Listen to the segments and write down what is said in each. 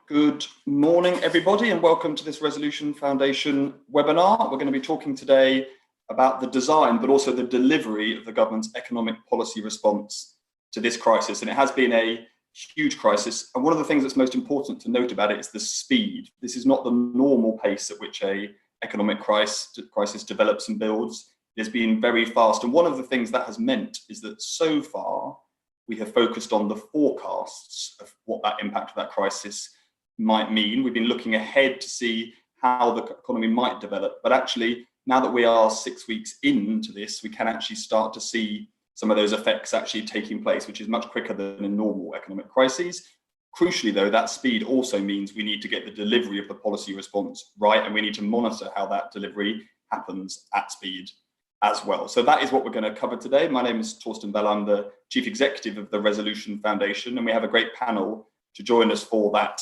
Good morning, everybody, and welcome to this Resolution Foundation webinar. We're going to be talking today about the design, but also the delivery of the government's economic policy response to this crisis. And it has been a huge crisis. And one of the things that's most important to note about it is the speed. This is not the normal pace at which an economic crisis develops and builds. It has been very fast. And one of the things that has meant is that so far, we have focused on the forecasts of what that impact of that crisis might mean. We've been looking ahead to see how the economy might develop. But actually, now that we are 6 weeks into this, we can actually start to see some of those effects actually taking place, which is much quicker than in normal economic crises. Crucially, though, that speed also means we need to get the delivery of the policy response right, and we need to monitor how that delivery happens at speed as well. So that is what we're going to cover today. My name is Torsten. I'm the Chief Executive of the Resolution Foundation, and we have a great panel to join us for that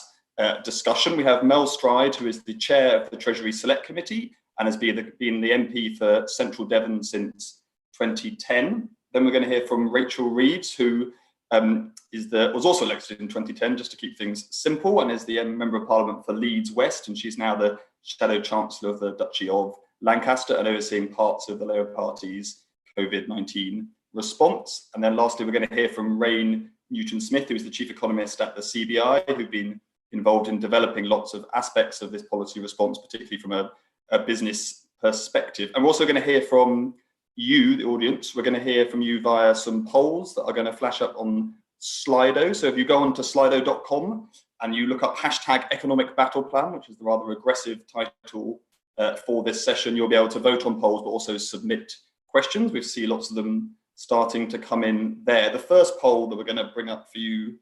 discussion. We have Mel Stride, who is the chair of the Treasury Select Committee and has been the MP for Central Devon since 2010. Then we're going to hear from Rachel Reeves, who was also elected in 2010, just to keep things simple, and is the Member of Parliament for Leeds West, and she's now the Shadow Chancellor of the Duchy of Lancaster and overseeing parts of the Labour Party's COVID-19 response. And then lastly, we're going to hear from Rain Newton-Smith, who is the Chief Economist at the CBI, who've been involved in developing lots of aspects of this policy response, particularly from a business perspective. And we're also going to hear from you, the audience. We're going to hear from you via some polls that are going to flash up on Slido. So if you go on to slido.com and you look up #economic battle plan, which is the rather aggressive title for this session, you'll be able to vote on polls, but also submit questions. We see lots of them starting to come in there. The first poll that we're going to bring up for you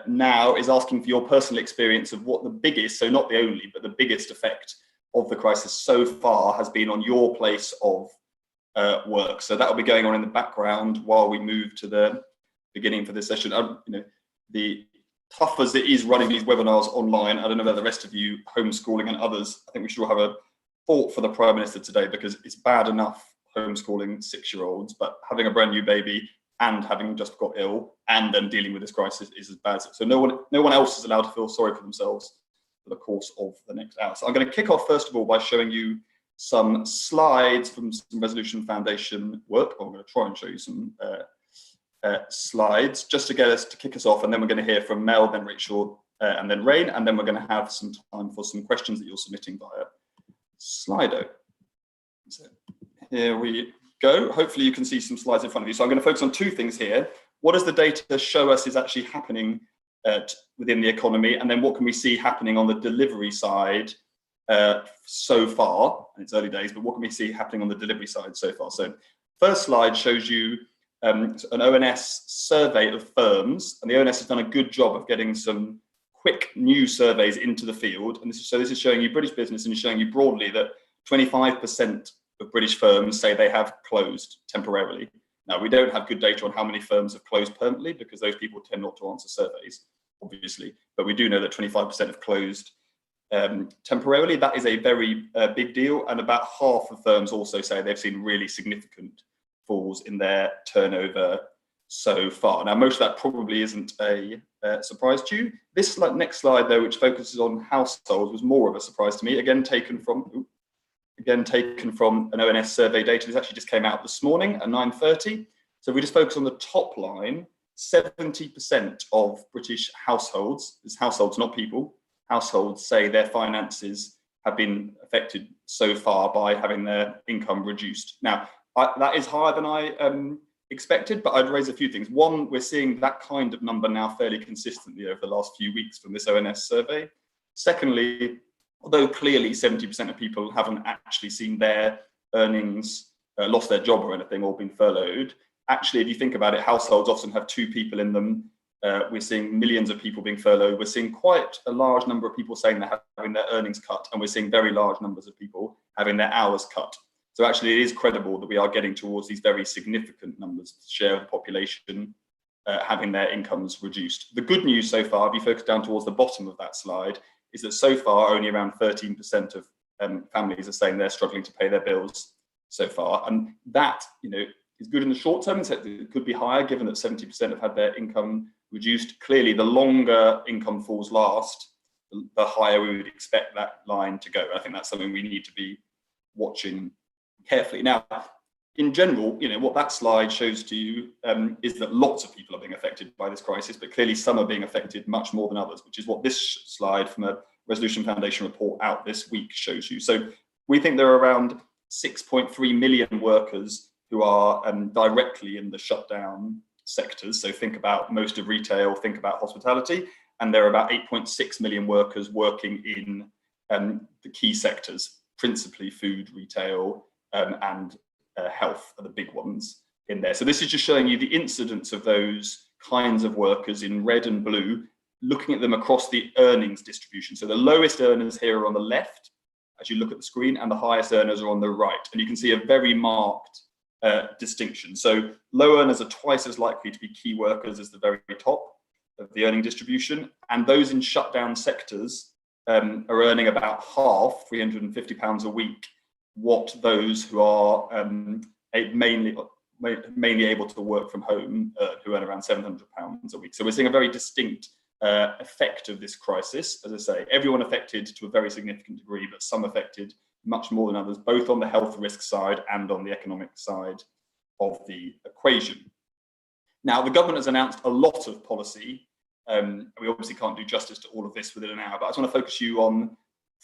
now is asking for your personal experience of what the biggest, so not the only, but the biggest effect of the crisis so far has been on your place of work. So that will be going on in the background while we move to the beginning for this session. The tough as it is running these webinars online, I don't know about the rest of you homeschooling and others, I think we should all have a thought for the Prime Minister today, because it's bad enough homeschooling 6-year-olds, but having a brand new baby and having just got ill and then dealing with this crisis is as bad. So no one else is allowed to feel sorry for themselves for the course of the next hour. So I'm going to kick off first of all by showing you some slides from some Resolution Foundation work. I'm going to try and show you some slides just to get us to kick us off, and then we're going to hear from Mel, then Rachel, and then Rain, and then we're going to have some time for some questions that you're submitting via Slido. So here we go. Hopefully you can see some slides in front of you. So I'm going to focus on two things here. What does the data show us is actually happening within the economy? And then what can we see happening on the delivery side so far? And it's early days, but what can we see happening on the delivery side so far? So first slide shows you an ONS survey of firms. And the ONS has done a good job of getting some quick new surveys into the field. And this is showing you British business, and it's showing you broadly that 25% of British firms say they have closed temporarily. Now, we don't have good data on how many firms have closed permanently, because those people tend not to answer surveys, obviously. But we do know that 25% have closed temporarily. That is a very big deal. And about half of firms also say they've seen really significant falls in their turnover so far. Now, most of that probably isn't a surprise to you. This next slide, though, which focuses on households, was more of a surprise to me. Again, taken from an ONS survey data. This actually just came out this morning at 9:30. So if we just focus on the top line, 70% of British households, it's households, not people, households say their finances have been affected so far by having their income reduced. Now, that is higher than I expected, but I'd raise a few things. One, we're seeing that kind of number now fairly consistently over the last few weeks from this ONS survey. Secondly, although clearly 70% of people haven't actually seen their earnings, lost their job or anything, or been furloughed, actually, if you think about it, households often have 2 people in them. We're seeing millions of people being furloughed. We're seeing quite a large number of people saying they're having their earnings cut, and we're seeing very large numbers of people having their hours cut. So actually, it is credible that we are getting towards these very significant numbers, share of the population having their incomes reduced. The good news so far, if you focus down towards the bottom of that slide, is that so far only around 13% of families are saying they're struggling to pay their bills so far. And that, is good in the short term. It could be higher given that 70% have had their income reduced. Clearly, the longer income falls last, the higher we would expect that line to go. I think that's something we need to be watching carefully. Now, in general, what that slide shows to you is that lots of people are being affected by this crisis, but clearly some are being affected much more than others, which is what this slide from a Resolution Foundation report out this week shows you. So we think there are around 6.3 million workers who are directly in the shutdown sectors. So think about most of retail, think about hospitality, and there are about 8.6 million workers working in the key sectors, principally food, retail, and health are the big ones in there. So this is just showing you the incidence of those kinds of workers in red and blue, looking at them across the earnings distribution. So the lowest earners here are on the left, as you look at the screen, and the highest earners are on the right. And you can see a very marked distinction. So low earners are twice as likely to be key workers as the very top of the earning distribution. And those in shutdown sectors are earning about half, £350 a week, what those who are mainly able to work from home, who earn around £700 a week. So we're seeing a very distinct effect of this crisis. As I say, everyone affected to a very significant degree, but some affected much more than others, both on the health risk side and on the economic side of the equation. Now, the government has announced a lot of policy. We obviously can't do justice to all of this within an hour, but I just want to focus you on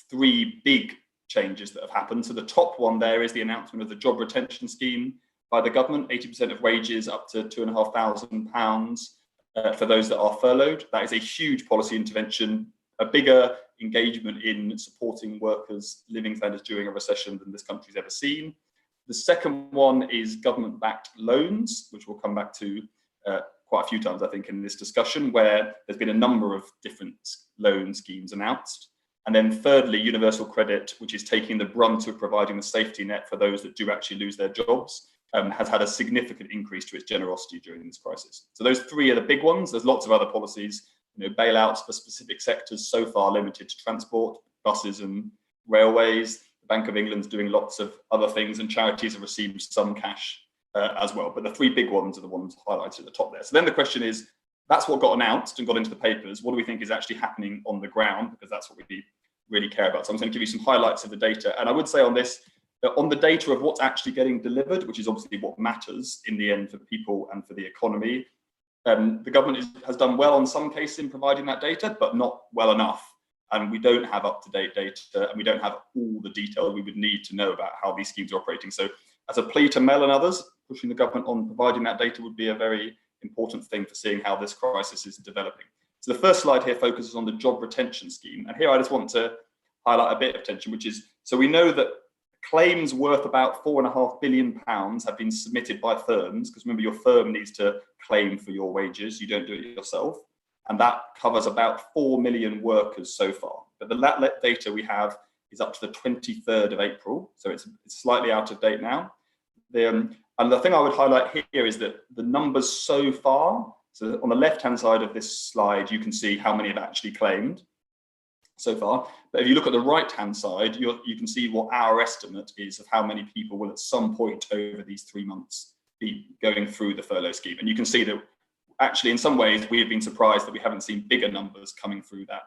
three big changes that have happened. So the top one there is the announcement of the job retention scheme by the government, 80% of wages up to £2,500 for those that are furloughed. That is a huge policy intervention, a bigger engagement in supporting workers' living standards during a recession than this country's ever seen. The second one is government-backed loans, which we'll come back to quite a few times, I think, in this discussion, where there's been a number of different loan schemes announced. And then thirdly, universal credit, which is taking the brunt of providing the safety net for those that do actually lose their jobs, has had a significant increase to its generosity during this crisis. So those three are the big ones. There's lots of other policies, bailouts for specific sectors, so far limited to transport, buses and railways. The Bank of England's doing lots of other things, and charities have received some cash as well. But the three big ones are the ones highlighted at the top there. So then the question is, that's what got announced and got into the papers. What do we think is actually happening on the ground? Because that's what we really care about. So I'm going to give you some highlights of the data. And I would say on this, on the data of what's actually getting delivered, which is obviously what matters in the end for people and for the economy, the government has done well on some cases in providing that data, but not well enough. And we don't have up-to-date data, and we don't have all the detail we would need to know about how these schemes are operating. So as a plea to Mel and others, pushing the government on providing that data would be a very important thing for seeing how this crisis is developing. So the first slide here focuses on the job retention scheme. And here I just want to highlight a bit of tension, which is, so we know that claims worth about £4.5 billion have been submitted by firms, because remember, your firm needs to claim for your wages, you don't do it yourself. And that covers about 4 million workers so far. But the data we have is up to the 23rd of April, so it's slightly out of date now. And the thing I would highlight here is that the numbers so far, so on the left-hand side of this slide, you can see how many have actually claimed so far. But if you look at the right-hand side, you can see what our estimate is of how many people will at some point over these 3 months be going through the furlough scheme. And you can see that actually, in some ways, we have been surprised that we haven't seen bigger numbers coming through that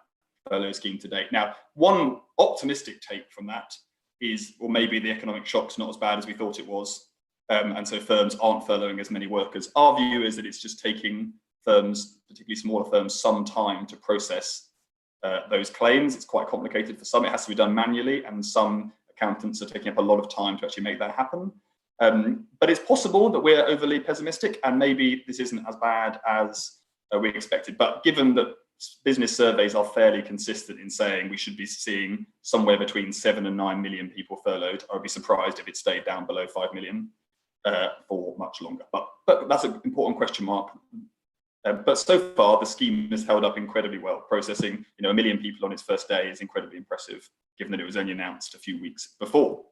furlough scheme to date. Now, one optimistic take from that is, well, maybe the economic shock's not as bad as we thought it was. And so firms aren't furloughing as many workers. Our view is that it's just taking firms, particularly smaller firms, some time to process those claims. It's quite complicated for some. It has to be done manually, and some accountants are taking up a lot of time to actually make that happen. But it's possible that we're overly pessimistic, and maybe this isn't as bad as we expected. But given that business surveys are fairly consistent in saying we should be seeing somewhere between 7 and 9 million people furloughed, I would be surprised if it stayed down below 5 million. For much longer, but that's an important question mark. But so far, the scheme has held up incredibly well. Processing, 1 million people on its first day is incredibly impressive, given that it was only announced a few weeks before.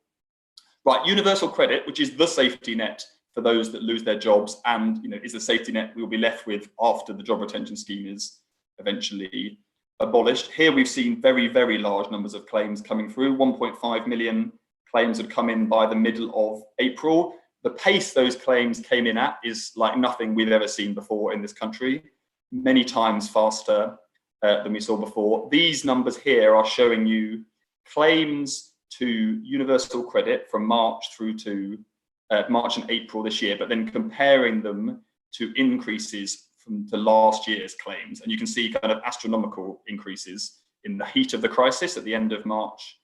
Right, universal credit, which is the safety net for those that lose their jobs, and is the safety net we'll be left with after the job retention scheme is eventually abolished. Here we've seen very, very large numbers of claims coming through. 1.5 million claims had come in by the middle of April. The pace those claims came in at is like nothing we've ever seen before in this country, many times faster than we saw before. These numbers here are showing you claims to universal credit from March through to March and April this year, but then comparing them to increases from the last year's claims. And you can see kind of astronomical increases in the heat of the crisis at the end of March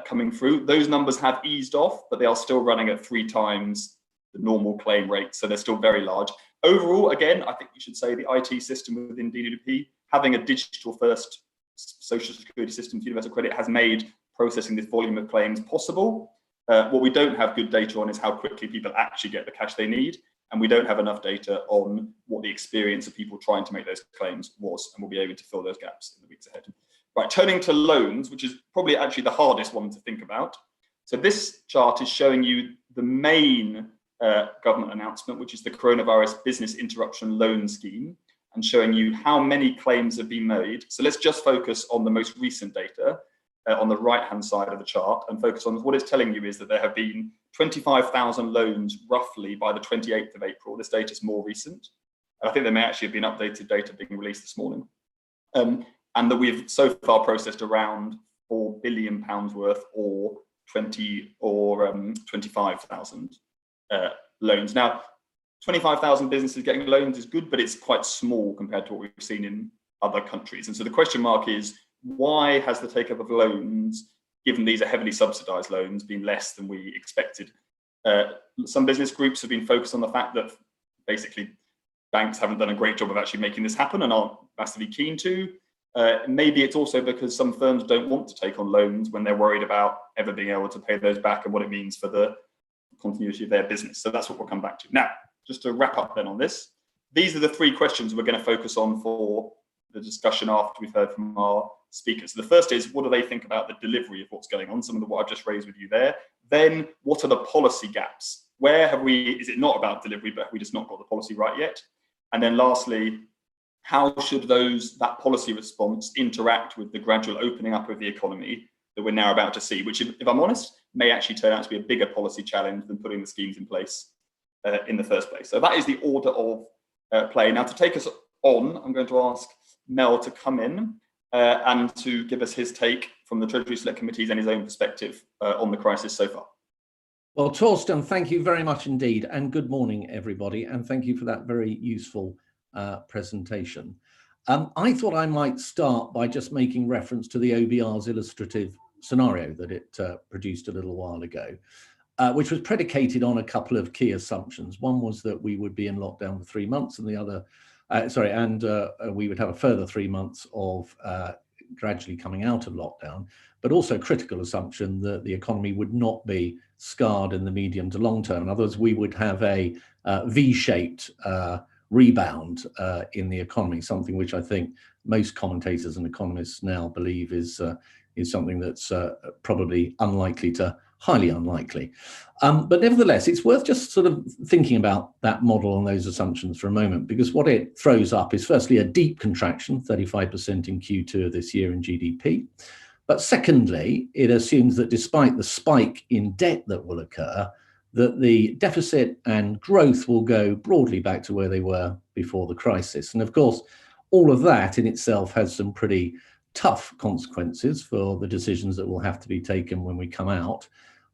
coming through. Those numbers have eased off, but they are still running at 3 times the normal claim rate. So they're still very large. Overall, again, I think you should say the IT system within DWP, having a digital first social security system for universal credit has made processing this volume of claims possible. What we don't have good data on is how quickly people actually get the cash they need. And we don't have enough data on what the experience of people trying to make those claims was, and we'll be able to fill those gaps in the weeks ahead. Right, turning to loans, which is probably actually the hardest one to think about. So this chart is showing you the main government announcement, which is the Coronavirus Business Interruption Loan Scheme, and showing you how many claims have been made. So let's just focus on the most recent data on the right-hand side of the chart, and focus on what it's telling you is that there have been 25,000 loans roughly by the 28th of April. This data is more recent. I think there may actually have been updated data being released this morning. And that we've so far processed around £4 billion worth or 25,000 loans. Now, 25,000 businesses getting loans is good, but it's quite small compared to what we've seen in other countries. And so the question mark is, why has the take-up of loans, given these are heavily subsidised loans, been less than we expected? Some business groups have been focused on the fact that basically banks haven't done a great job of actually making this happen and aren't massively keen to. Maybe it's also because some firms don't want to take on loans when they're worried about ever being able to pay those back and what it means for the continuity of their business. So that's what we'll come back to. Now, just to wrap up then on this, these are the 3 questions we're going to focus on for the discussion after we've heard from our speakers. So the first is, what do they think about the delivery of what's going on? Some of what I've just raised with you there. Then, what are the policy gaps? Where have we, is it not about delivery, but have we just not got the policy right yet? And then lastly, how should that policy response interact with the gradual opening up of the economy that we're now about to see, which, if I'm honest, may actually turn out to be a bigger policy challenge than putting the schemes in place in the first place. So that is the order of play. Now, to take us on, I'm going to ask Mel to come in and to give us his take from the Treasury Select Committees and his own perspective on the crisis so far. Well, Torsten, thank you very much indeed. And good morning, everybody. And thank you for that very useful presentation. I thought I might start by just making reference to the OBR's illustrative scenario that it produced a little while ago, which was predicated on a couple of key assumptions. One was that we would be in lockdown for 3 months, and the other, we would have a further 3 months of gradually coming out of lockdown, but also a critical assumption that the economy would not be scarred in the medium to long term. In other words, we would have a V-shaped rebound in the economy, something which I think most commentators and economists now believe is something that's probably unlikely to highly unlikely. But nevertheless, it's worth just sort of thinking about that model and those assumptions for a moment, because what it throws up is firstly a deep contraction, 35% in Q2 of this year in GDP. But secondly, it assumes that despite the spike in debt that will occur, that the deficit and growth will go broadly back to where they were before the crisis. And of course, all of that in itself has some pretty tough consequences for the decisions that will have to be taken when we come out.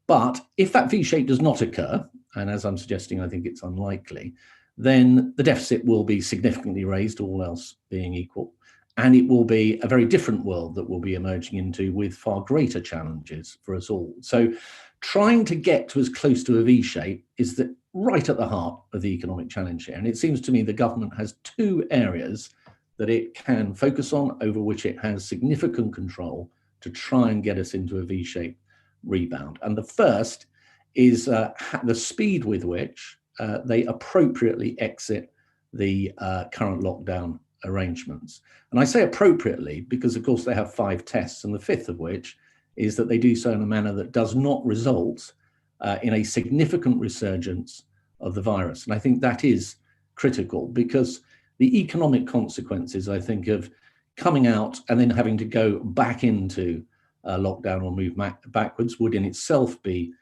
But if that V-shape does not occur, and as I'm suggesting, I think it's unlikely, then the deficit will be significantly raised, all else being equal. And it will be a very different world that we'll be emerging into with far greater challenges for us all. So trying to get to as close to a V-shape is right at the heart of the economic challenge here. And it seems to me the government has 2 areas that it can focus on, over which it has significant control to try and get us into a V-shaped rebound. And the first is the speed with which they appropriately exit the current lockdown arrangements. And I say appropriately because, of course, they have 5 tests, and the 5th of which is that they do so in a manner that does not result in a significant resurgence of the virus. And I think that is critical, because the economic consequences, I think, of coming out and then having to go back into lockdown or move backwards would in itself be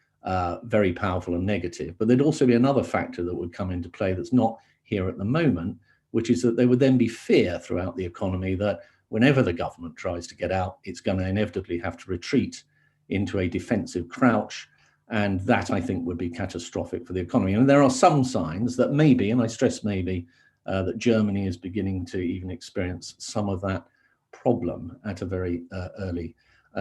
very powerful and negative. But there'd also be another factor that would come into play that's not here at the moment, which is that there would then be fear throughout the economy that whenever the government tries to get out, it's going to inevitably have to retreat into a defensive crouch. And that, I think, would be catastrophic for the economy. And there are some signs that maybe, and I stress maybe, that Germany is beginning to even experience some of that problem at a very early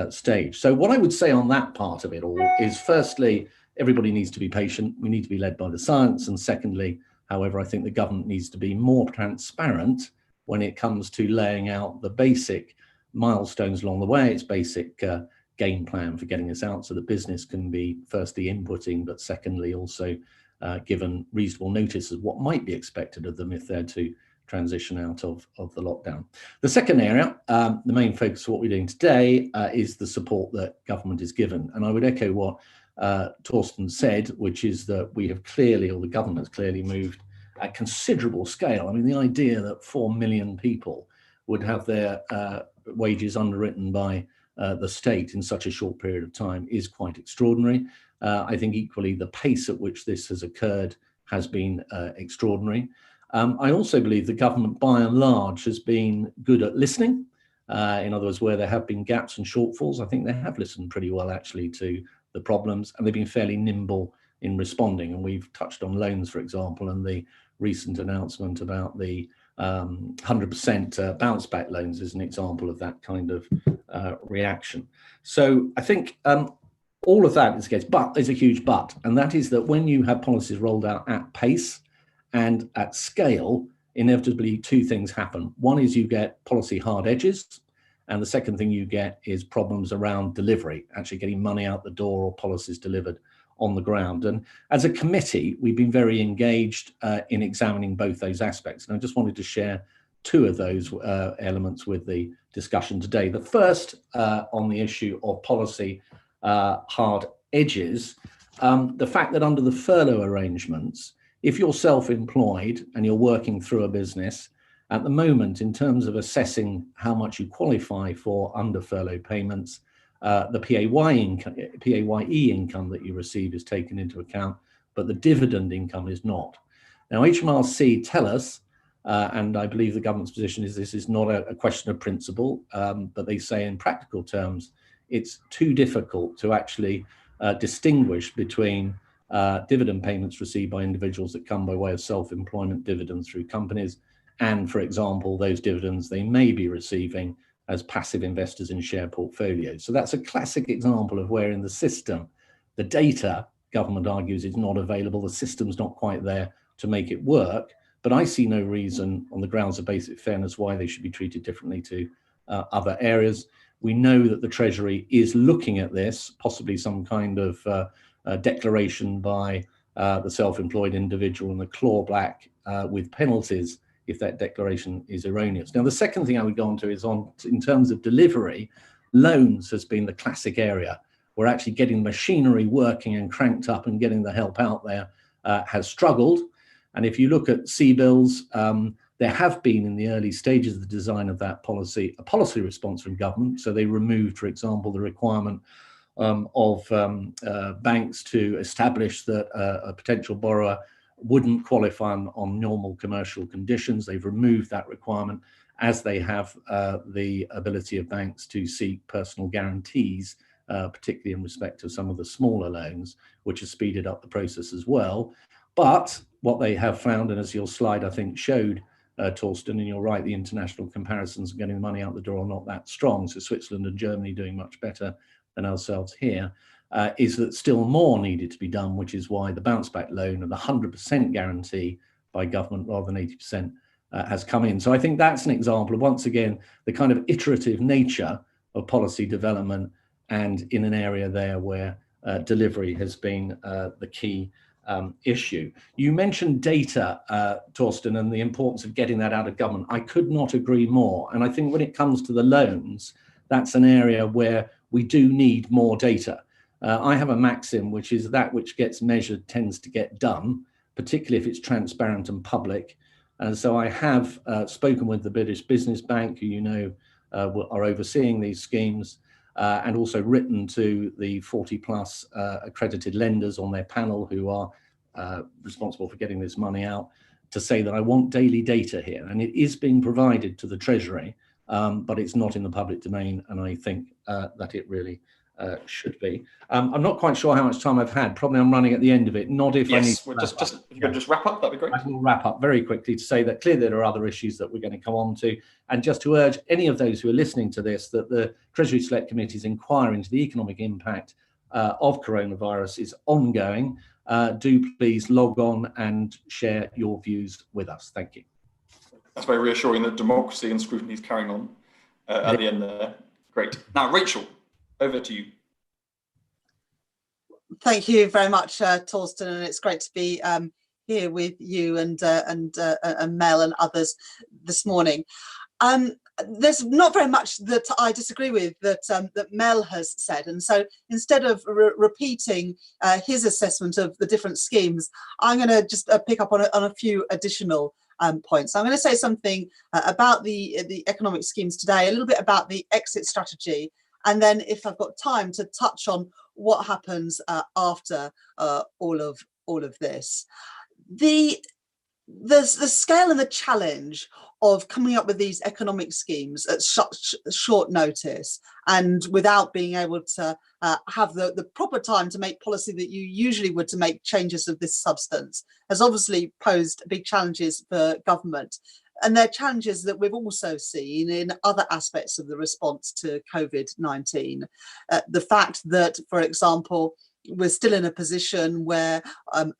stage. So what I would say on that part of it all is, firstly, everybody needs to be patient. We need to be led by the science. And secondly, however, I think the government needs to be more transparent when it comes to laying out the basic milestones along the way, its basic game plan for getting us out, so that business can be firstly inputting, but secondly also given reasonable notice of what might be expected of them if they're to transition out of the lockdown. The second area, the main focus of what we're doing today, is the support that government is given. And I would echo what Torsten said, which is that we have clearly, or the government has clearly moved at considerable scale. I mean, the idea that 4 million people would have their wages underwritten by the state in such a short period of time is quite extraordinary. I think equally the pace at which this has occurred has been extraordinary. I also believe the government by and large has been good at listening. In other words, where there have been gaps and shortfalls, I think they have listened pretty well actually to the problems, and they've been fairly nimble in responding. And we've touched on loans, for example, and the recent announcement about the 100% bounce back loans is an example of that kind of reaction. So I think all of that is the case, but there's a huge but, and that is that when you have policies rolled out at pace and at scale, inevitably two things happen. One is you get policy hard edges, and the second thing you get is problems around delivery, actually getting money out the door or policies delivered on the ground. And as a committee, we've been very engaged in examining both those aspects. And I just wanted to share two of those elements with the discussion today. The first on the issue of policy hard edges, the fact that under the furlough arrangements, if you're self-employed and you're working through a business, at the moment, in terms of assessing how much you qualify for under furlough payments, the PAYE income that you receive is taken into account, but the dividend income is not. Now, HMRC tell us, and I believe the government's position is this is not a question of principle, but they say in practical terms, it's too difficult to actually distinguish between dividend payments received by individuals that come by way of self-employment dividends through companies, and, for example, those dividends they may be receiving as passive investors in share portfolios. So that's a classic example of where in the system, the data, government argues, is not available. The system's not quite there to make it work. But I see no reason on the grounds of basic fairness why they should be treated differently to other areas. We know that the Treasury is looking at this, possibly some kind of declaration by the self-employed individual and the clawback with penalties if that declaration is erroneous. Now, the second thing I would go on to is in terms of delivery, loans has been the classic area where actually getting machinery working and cranked up and getting the help out there has struggled. And if you look at CBILS, there have been in the early stages of the design of that policy, a policy response from government. So they removed, for example, the requirement of banks to establish that a potential borrower wouldn't qualify on normal commercial conditions. They've removed that requirement, as they have the ability of banks to seek personal guarantees, particularly in respect of some of the smaller loans, which has speeded up the process as well. But what they have found, and as your slide I think showed, Torsten, and you're right, the international comparisons of getting the money out the door are not that strong. So Switzerland and Germany doing much better than ourselves here, is that still more needed to be done, which is why the bounce back loan and the 100% guarantee by government rather than 80% has come in. So I think that's an example of, once again, the kind of iterative nature of policy development, and in an area there where delivery has been the key issue. You mentioned data, Torsten, and the importance of getting that out of government. I could not agree more. And I think when it comes to the loans, that's an area where we do need more data. I have a maxim, which is that which gets measured tends to get done, particularly if it's transparent and public. And so I have spoken with the British Business Bank, who you know are overseeing these schemes, and also written to the 40 plus accredited lenders on their panel who are responsible for getting this money out, to say that I want daily data here. And it is being provided to the Treasury but it's not in the public domain, and I think that it really should be. I'm not quite sure how much time I've had. Probably I'm running at the end of it. Not if yes, I need we're just if you could just wrap up, that'd be great. I will wrap up very quickly to say that clearly there are other issues that we're going to come on to, and just to urge any of those who are listening to this that the Treasury Select Committee's inquiry into the economic impact of coronavirus is ongoing. Do please log on and share your views with us. Thank you. That's very reassuring that democracy and scrutiny is carrying on at the end there. Great. Now, Rachel, over to you. Thank you very much, Torsten, and it's great to be here with you and Mel and others this morning. There's not very much that I disagree with that Mel has said, and so instead of repeating his assessment of the different schemes, I'm going to just pick up on a few additional points. I'm going to say something about the economic schemes today, a little bit about the exit strategy, and then if I've got time to touch on what happens after all of this. The scale and the challenge of coming up with these economic schemes at such short notice and without being able to have the proper time to make policy that you usually would to make changes of this substance has obviously posed big challenges for government. And they're challenges that we've also seen in other aspects of the response to COVID-19. The fact that, for example, we're still in a position where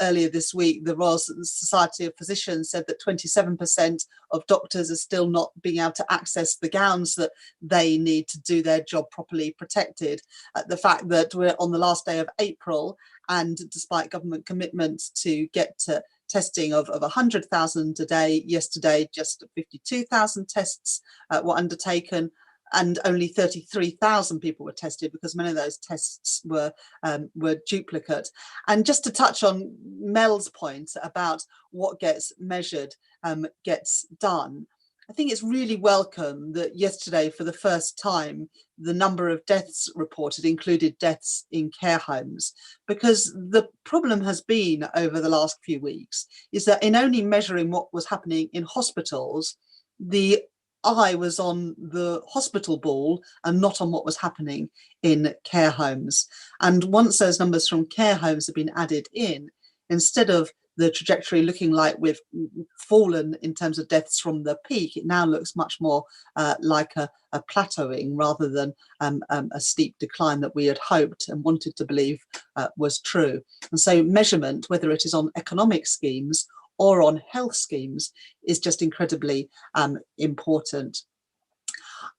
earlier this week, the Royal Society of Physicians said that 27% of doctors are still not being able to access the gowns that they need to do their job properly protected. The fact that we're on the last day of April, and despite government commitments to get to testing of 100,000 a day, yesterday just 52,000 tests were undertaken, and only 33,000 people were tested because many of those tests were duplicate. And just to touch on Mel's point about what gets measured gets done, I think it's really welcome that yesterday, for the first time, the number of deaths reported included deaths in care homes, because the problem has been over the last few weeks is that in only measuring what was happening in hospitals, the eye was on the hospital ball and not on what was happening in care homes. And once those numbers from care homes have been added in, instead of the trajectory looking like we've fallen in terms of deaths from the peak, it now looks much more like a plateauing rather than a steep decline that we had hoped and wanted to believe was true. And so measurement, whether it is on economic schemes or on health schemes, is just incredibly important.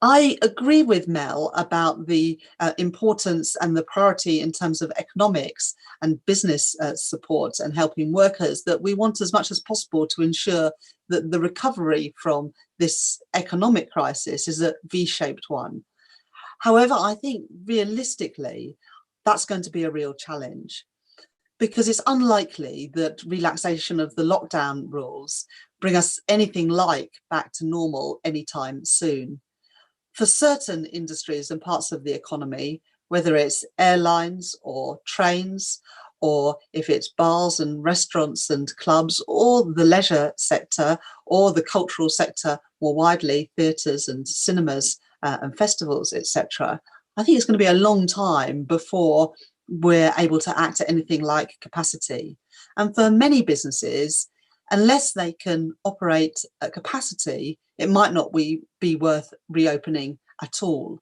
I agree with Mel about the importance and the priority in terms of economics and business support and helping workers, that we want as much as possible to ensure that the recovery from this economic crisis is a V-shaped one. However, I think realistically, that's going to be a real challenge, because it's unlikely that relaxation of the lockdown rules bring us anything like back to normal anytime soon. For certain industries and parts of the economy, whether it's airlines or trains, or if it's bars and restaurants and clubs, or the leisure sector, or the cultural sector more widely, theatres and cinemas and festivals, etc., I think it's going to be a long time before we're able to act at anything like capacity. And for many businesses, unless they can operate at capacity, it might not be worth reopening at all.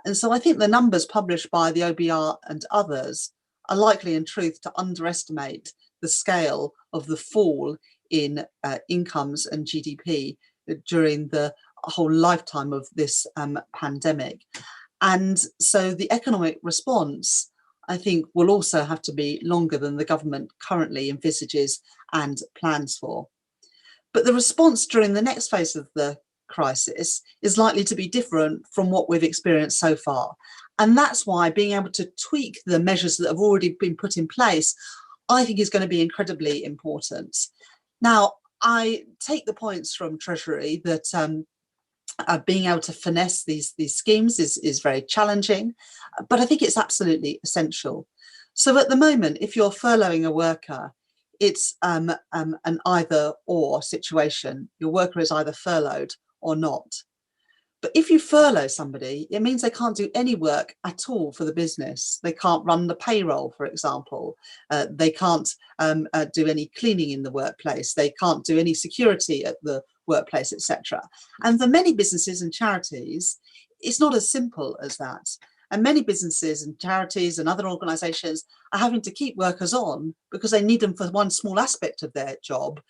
And so I think the numbers published by the OBR and others are likely in truth to underestimate the scale of the fall in incomes and GDP during the whole lifetime of this pandemic. And so the economic response, I think, will also have to be longer than the government currently envisages and plans for. But the response during the next phase of the crisis is likely to be different from what we've experienced so far. And that's why being able to tweak the measures that have already been put in place, I think, is going to be incredibly important. Now, I take the points from Treasury that being able to finesse these schemes is very challenging, but I think it's absolutely essential. So at the moment, if you're furloughing a worker, it's an either or situation. Your worker is either furloughed or not. But if you furlough somebody, it means they can't do any work at all for the business. They can't run the payroll, for example. They can't do any cleaning in the workplace. They can't do any security at the workplace, etc. And for many businesses and charities, it's not as simple as that. And many businesses and charities and other organisations are having to keep workers on because they need them for one small aspect of their job,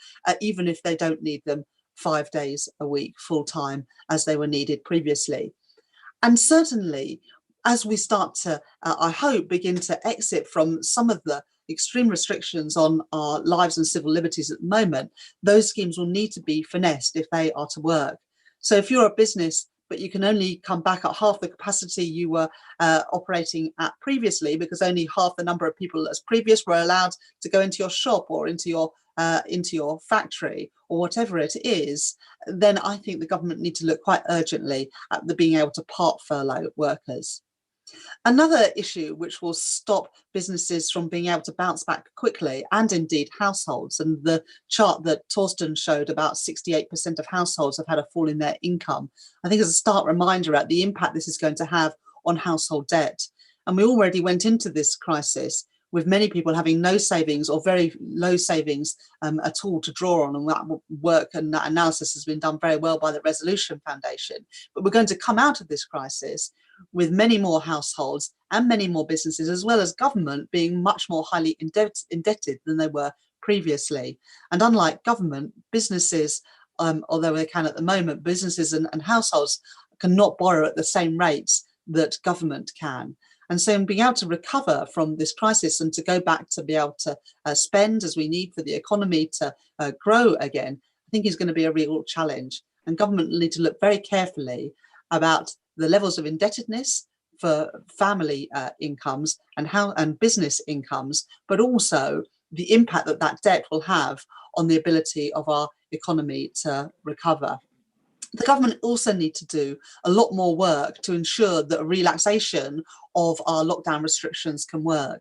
even if they don't need them 5 days a week full time as they were needed previously. And certainly, as we start to, I hope, begin to exit from some of the extreme restrictions on our lives and civil liberties at the moment, those schemes will need to be finessed if they are to work. So if you're a business but you can only come back at half the capacity you were operating at previously, because only half the number of people as previous were allowed to go into your shop or into your factory or whatever it is, then I think the government need to look quite urgently at being able to part furlough workers. Another issue which will stop businesses from being able to bounce back quickly, and indeed households, and the chart that Torsten showed, about 68% of households have had a fall in their income, I think is a stark reminder at the impact this is going to have on household debt. And we already went into this crisis with many people having no savings or very low savings at all to draw on, and that work and that analysis has been done very well by the Resolution Foundation. But we're going to come out of this crisis with many more households and many more businesses, as well as government, being much more highly indebted than they were previously. And unlike government, businesses, although they can at the moment, businesses and households cannot borrow at the same rates that government can. And so in being able to recover from this crisis and to go back to be able to spend as we need for the economy to grow again, I think is going to be a real challenge. And government will need to look very carefully about the levels of indebtedness for family incomes and business incomes, but also the impact that that debt will have on the ability of our economy to recover. The government also need to do a lot more work to ensure that a relaxation of our lockdown restrictions can work.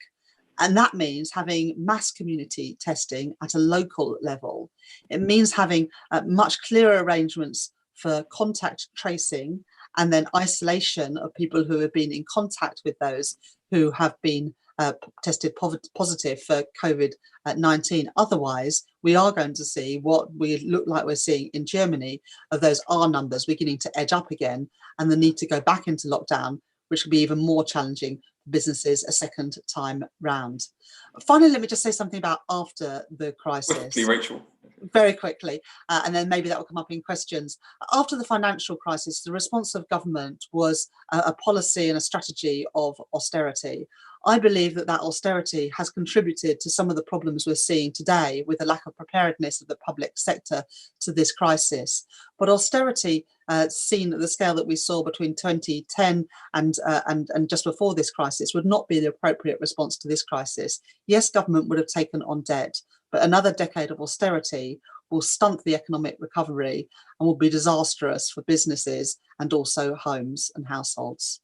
And that means having mass community testing at a local level. It means having much clearer arrangements for contact tracing and then isolation of people who have been in contact with those who have been tested positive for COVID-19. Otherwise, we are going to see what we look like we're seeing in Germany, of those R numbers beginning to edge up again, and the need to go back into lockdown, which will be even more challenging for businesses a second time round. Finally, let me just say something about after the crisis. Quickly, Rachel. Very quickly, and then maybe that will come up in questions. After the financial crisis, the response of government was a policy and a strategy of austerity. I believe that austerity has contributed to some of the problems we're seeing today, with a lack of preparedness of the public sector to this crisis. But austerity, seen at the scale that we saw between 2010 and just before this crisis, would not be the appropriate response to this crisis. Yes, government would have taken on debt, but another decade of austerity will stunt the economic recovery and will be disastrous for businesses and also homes and households.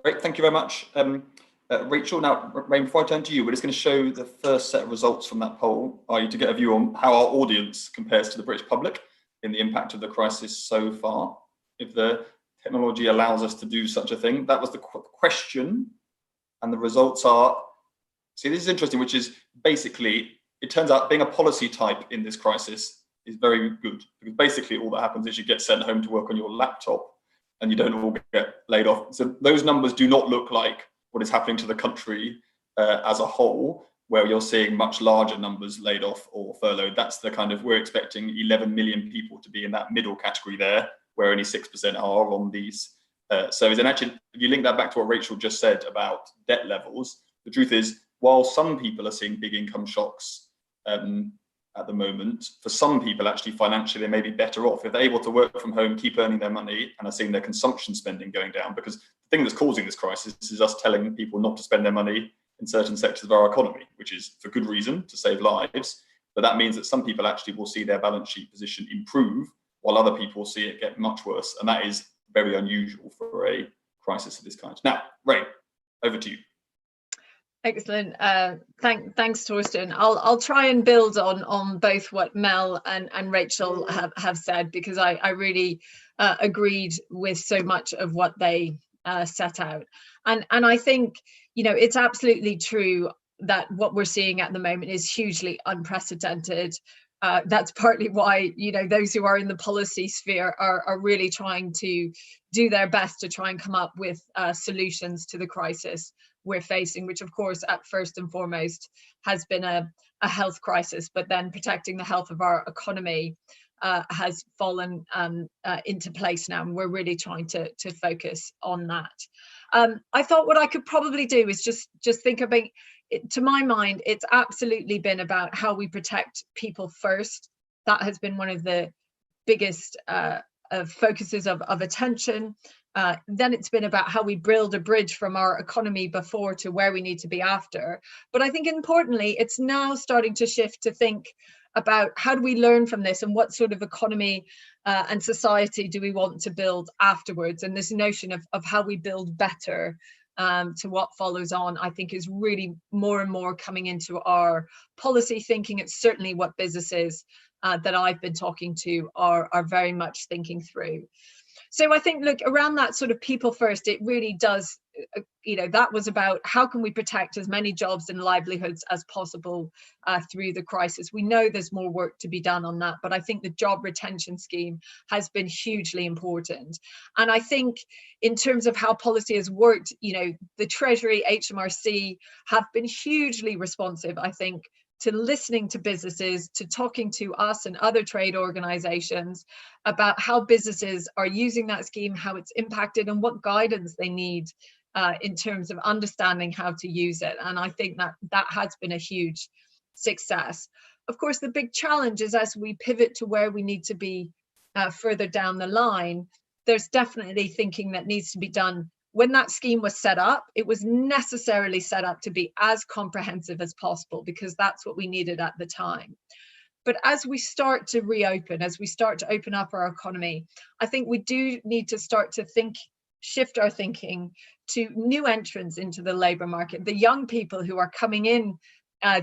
Great, thank you very much, Rachel. Now, Rain, before I turn to you, we're just going to show the first set of results from that poll, to get a view on how our audience compares to the British public in the impact of the crisis so far, if the technology allows us to do such a thing. That was the question, and the results are, see, this is interesting, which is basically, it turns out being a policy type in this crisis is very good, because basically all that happens is you get sent home to work on your laptop and you don't all get laid off. So those numbers do not look like what is happening to the country as a whole, where you're seeing much larger numbers laid off or furloughed. That's the kind of, we're expecting 11 million people to be in that middle category there, where only 6% are on these surveys. And actually, if you link that back to what Rachel just said about debt levels, the truth is, while some people are seeing big income shocks at the moment, for some people actually financially they may be better off if they're able to work from home, keep earning their money, and are seeing their consumption spending going down. Because the thing that's causing this crisis is us telling people not to spend their money in certain sectors of our economy, which is for good reason, to save lives. But that means that some people actually will see their balance sheet position improve, while other people see it get much worse. And that is very unusual for a crisis of this kind. Now, Ray, over to you. Excellent. Thanks, Torsten. I'll try and build on both what Mel and Rachel have said, because I really agreed with so much of what they set out. And I think, it's absolutely true that what we're seeing at the moment is hugely unprecedented. That's partly why, those who are in the policy sphere are really trying to do their best to try and come up with solutions to the crisis we're facing, which of course at first and foremost has been a health crisis, but then protecting the health of our economy has fallen into place now, and we're really trying to focus on that. I thought what I could probably do is just think about, to my mind, it's absolutely been about how we protect people first. That has been one of the biggest focuses of attention. Then it's been about how we build a bridge from our economy before to where we need to be after. But I think importantly, it's now starting to shift to think about how do we learn from this, and what sort of economy and society do we want to build afterwards. And this notion of how we build better to what follows on, I think is really more and more coming into our policy thinking. It's certainly what businesses that I've been talking to are very much thinking through. So I think, look, around that sort of people first, it really does, that was about how can we protect as many jobs and livelihoods as possible through the crisis. We know there's more work to be done on that, but I think the job retention scheme has been hugely important. And I think in terms of how policy has worked, the Treasury, HMRC have been hugely responsive, I think, to listening to businesses, to talking to us and other trade organizations about how businesses are using that scheme, how it's impacted, and what guidance they need in terms of understanding how to use it. And I think that has been a huge success. Of course, the big challenge is as we pivot to where we need to be further down the line, there's definitely thinking that needs to be done. When that scheme was set up, it was necessarily set up to be as comprehensive as possible, because that's what we needed at the time. But as we start to reopen, as we start to open up our economy, I think we do need to start to shift our thinking to new entrants into the labour market, the young people who are coming in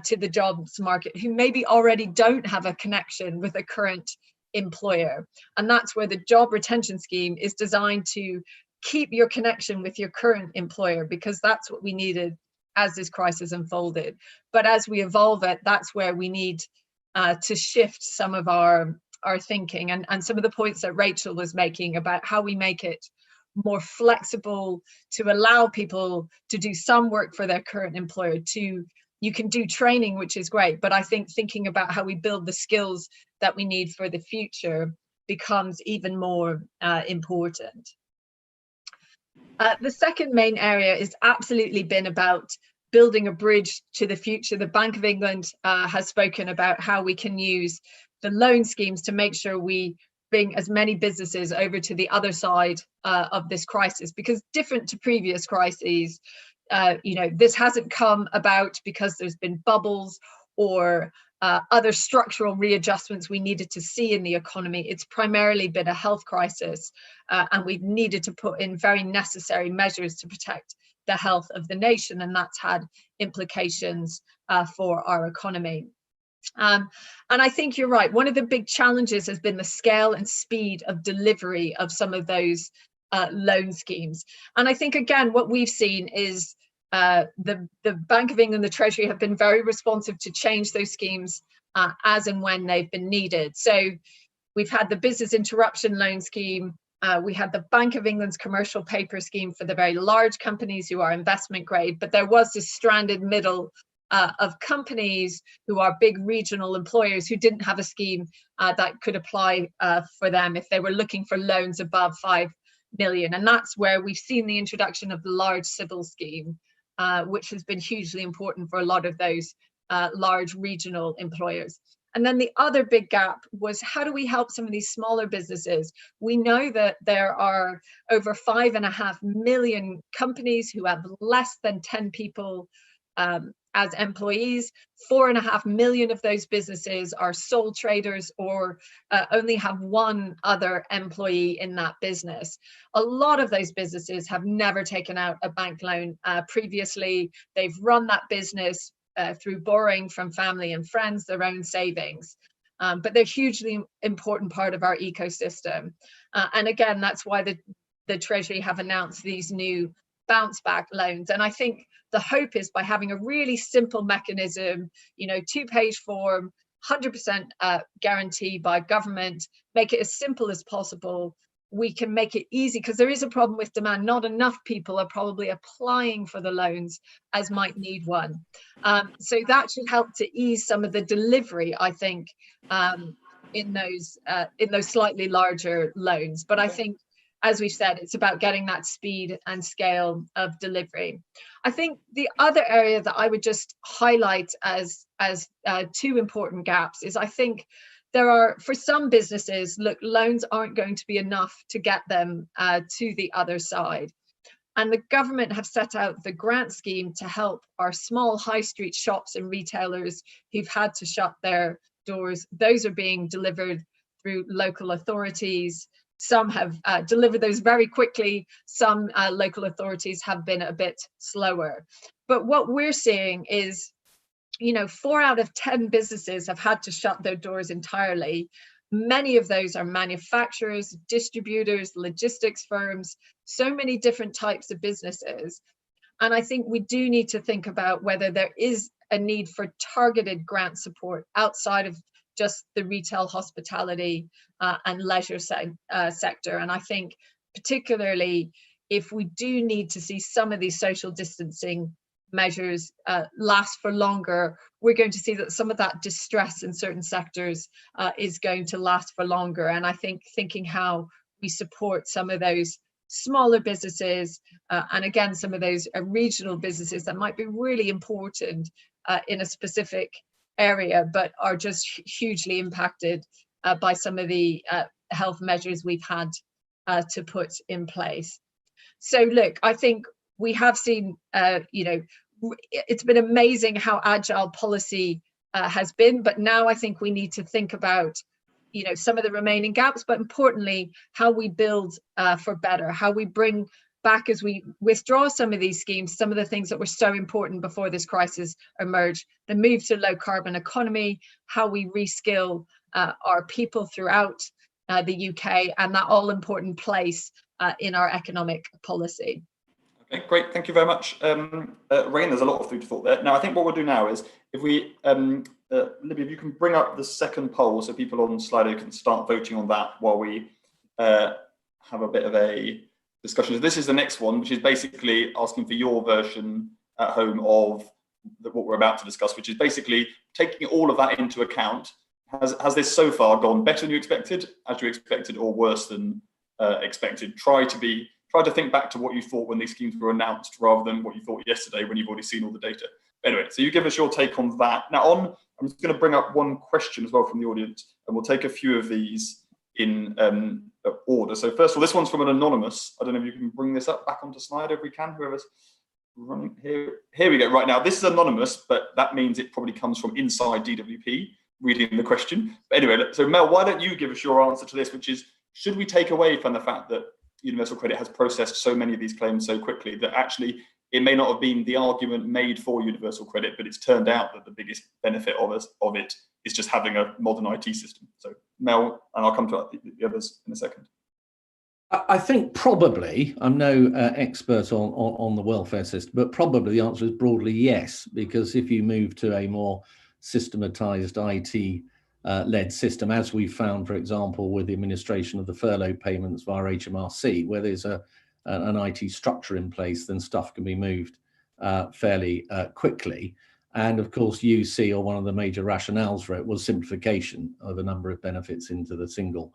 to the jobs market, who maybe already don't have a connection with a current employer. And that's where the job retention scheme is designed to keep your connection with your current employer, because that's what we needed as this crisis unfolded. But as we evolve it, that's where we need to shift some of our thinking, and some of the points that Rachel was making about how we make it more flexible to allow people to do some work for their current employer. You can do training, which is great, but I think thinking about how we build the skills that we need for the future becomes even more important. The second main area has absolutely been about building a bridge to the future. The Bank of England has spoken about how we can use the loan schemes to make sure we bring as many businesses over to the other side of this crisis, because different to previous crises, this hasn't come about because there's been bubbles or other structural readjustments we needed to see in the economy. It's primarily been a health crisis, and we've needed to put in very necessary measures to protect the health of the nation, and that's had implications for our economy. And I think you're right. One of the big challenges has been the scale and speed of delivery of some of those loan schemes. And I think, again, what we've seen is the Bank of England, the Treasury have been very responsive to change those schemes as and when they've been needed. So we've had the business interruption loan scheme. We had the Bank of England's commercial paper scheme for the very large companies who are investment grade, but there was this stranded middle of companies who are big regional employers who didn't have a scheme that could apply for them if they were looking for loans above 5 million. And that's where we've seen the introduction of the large civil scheme, which has been hugely important for a lot of those large regional employers. And then the other big gap was, how do we help some of these smaller businesses? We know that there are over 5.5 million companies who have less than 10 people as employees. 4.5 million of those businesses are sole traders or only have one other employee in that business. A lot of those businesses have never taken out a bank loan previously. They've run that business through borrowing from family and friends, their own savings. But they're a hugely important part of our ecosystem. And again, that's why the Treasury have announced these new bounce back loans. And I think the hope is by having a really simple mechanism, 2-page form, 100% guarantee by government, make it as simple as possible. We can make it easy because there is a problem with demand. Not enough people are probably applying for the loans as might need one. So that should help to ease some of the delivery, I think, in those slightly larger loans. But I think, as we've said, it's about getting that speed and scale of delivery. I think the other area that I would just highlight as two important gaps is I think there are, for some businesses, look, loans aren't going to be enough to get them to the other side. And the government have set out the grant scheme to help our small high street shops and retailers who've had to shut their doors. Those are being delivered through local authorities. Some have delivered those very quickly. Some local authorities have been a bit slower. But what we're seeing is, 4 out of 10 businesses have had to shut their doors entirely. Many of those are manufacturers, distributors, logistics firms, so many different types of businesses. And I think we do need to think about whether there is a need for targeted grant support outside of just the retail, hospitality and leisure sector. And I think particularly if we do need to see some of these social distancing measures last for longer, we're going to see that some of that distress in certain sectors is going to last for longer. And I think thinking how we support some of those smaller businesses and again, some of those regional businesses that might be really important in a specific area, but are just hugely impacted by some of the health measures we've had to put in place. So look, I think we have seen, it's been amazing how agile policy has been, but now I think we need to think about, some of the remaining gaps, but importantly, how we build for better, how we bring back as we withdraw some of these schemes, some of the things that were so important before this crisis emerged, the move to low carbon economy, how we reskill our people throughout the UK, and that all important place in our economic policy. Okay, great. Thank you very much, Rain. There's a lot of food for thought there. Now, I think what we'll do now is, if we, Libby, if you can bring up the second poll so people on Slido can start voting on that while we have a bit of a discussion. So this is the next one, which is basically asking for your version at home of what we're about to discuss, which is basically taking all of that into account. Has this so far gone better than you expected, as you expected, or worse than expected? Try to think back to what you thought when these schemes were announced rather than what you thought yesterday when you've already seen all the data. Anyway, so you give us your take on that. Now I'm just going to bring up one question as well from the audience, and we'll take a few of these in order. So first of all, this one's from an anonymous. I don't know if you can bring this up back onto Slido if we can, whoever's running here. Here we go. Right now, this is anonymous, but that means it probably comes from inside DWP reading the question. But anyway, so Mel, why don't you give us your answer to this, which is, should we take away from the fact that Universal Credit has processed so many of these claims so quickly that actually it may not have been the argument made for Universal Credit, but it's turned out that the biggest benefit of it is just having a modern IT system? So Mel, and I'll come to the others in a second. I think probably, I'm no expert on the welfare system, but probably the answer is broadly yes, because if you move to a more systematized IT led system, as we found, for example, with the administration of the furlough payments via HMRC, where there's an IT structure in place, then stuff can be moved fairly quickly. And of course, UC, or one of the major rationales for it, was simplification of a number of benefits into the single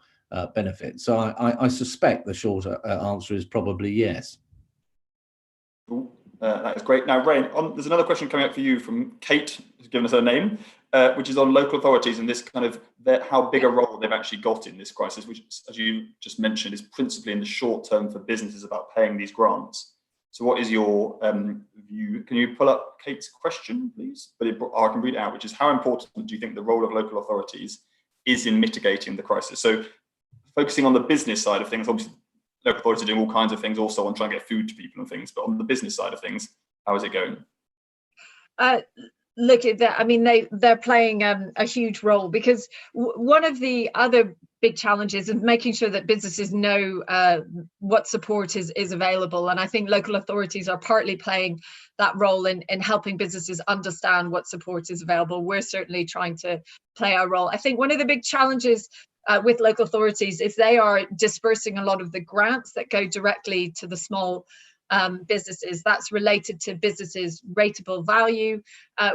benefit. So I suspect the short answer is probably yes. Cool. That is great. Now, Rain, there's another question coming up for you from Kate, who's given us her name, which is on local authorities and this kind of how big a role they've actually got in this crisis, which, as you just mentioned, is principally in the short term for businesses about paying these grants. So what is your view? Can you pull up Kate's question, please? But I can read it out, which is, how important do you think the role of local authorities is in mitigating the crisis? So focusing on the business side of things, obviously local authorities are doing all kinds of things also on trying to get food to people and things, but on the business side of things, how is it going? Look at that. I mean, they're playing a huge role, because one of the other big challenges is making sure that businesses know what support is available. And I think local authorities are partly playing that role in helping businesses understand what support is available. We're certainly trying to play our role. I think one of the big challenges with local authorities is they are dispersing a lot of the grants that go directly to the small businesses. That's related to businesses' rateable value.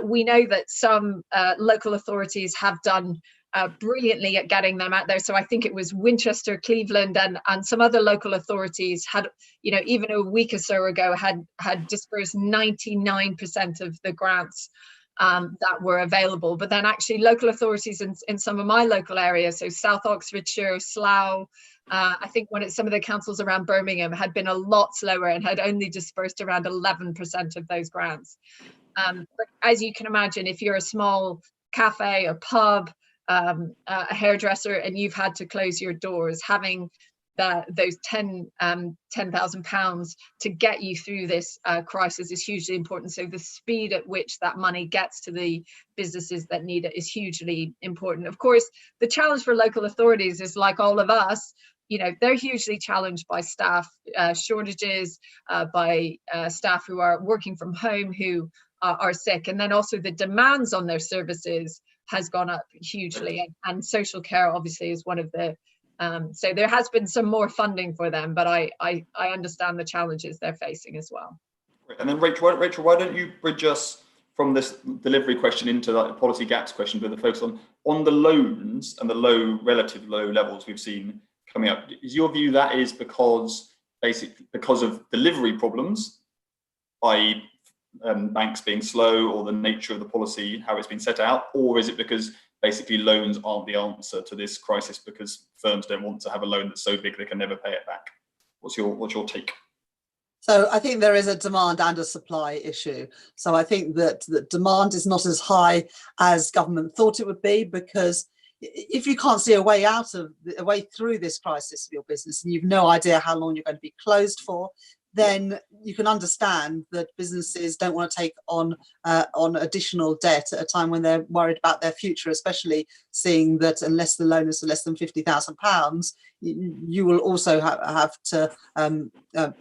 We know that some local authorities have done brilliantly at getting them out there. So I think it was Winchester, Cleveland, and some other local authorities had, even a week or so ago, had dispersed 99% of the grants that were available. But then actually local authorities in some of my local areas, so South Oxfordshire, Slough, I think some of the councils around Birmingham had been a lot slower and had only dispersed around 11% of those grants. But as you can imagine, if you're a small cafe, a pub, a hairdresser, and you've had to close your doors, having those £10,000 to get you through this crisis is hugely important. So the speed at which that money gets to the businesses that need it is hugely important. Of course, the challenge for local authorities is, like all of us, they're hugely challenged by staff shortages, by staff who are working from home, who are sick, and then also the demands on their services has gone up hugely, and social care obviously is one of the so there has been some more funding for them, but I understand the challenges they're facing as well. And then Rachel, why don't you bridge us from this delivery question into the policy gaps question, but the focus on the loans and the relative low levels we've seen coming up? Is your view that is because of delivery problems, i.e. banks being slow, or the nature of the policy, how it's been set out, or is it because basically loans aren't the answer to this crisis because firms don't want to have a loan that's so big they can never pay it back? What's your take? So I think there is a demand and a supply issue. So I think that the demand is not as high as government thought it would be, because if you can't see a way through this crisis of your business, and you've no idea how long you're going to be closed for, then you can understand that businesses don't want to take on additional debt at a time when they're worried about their future, especially seeing that unless the loan is less than £50,000, you will also have to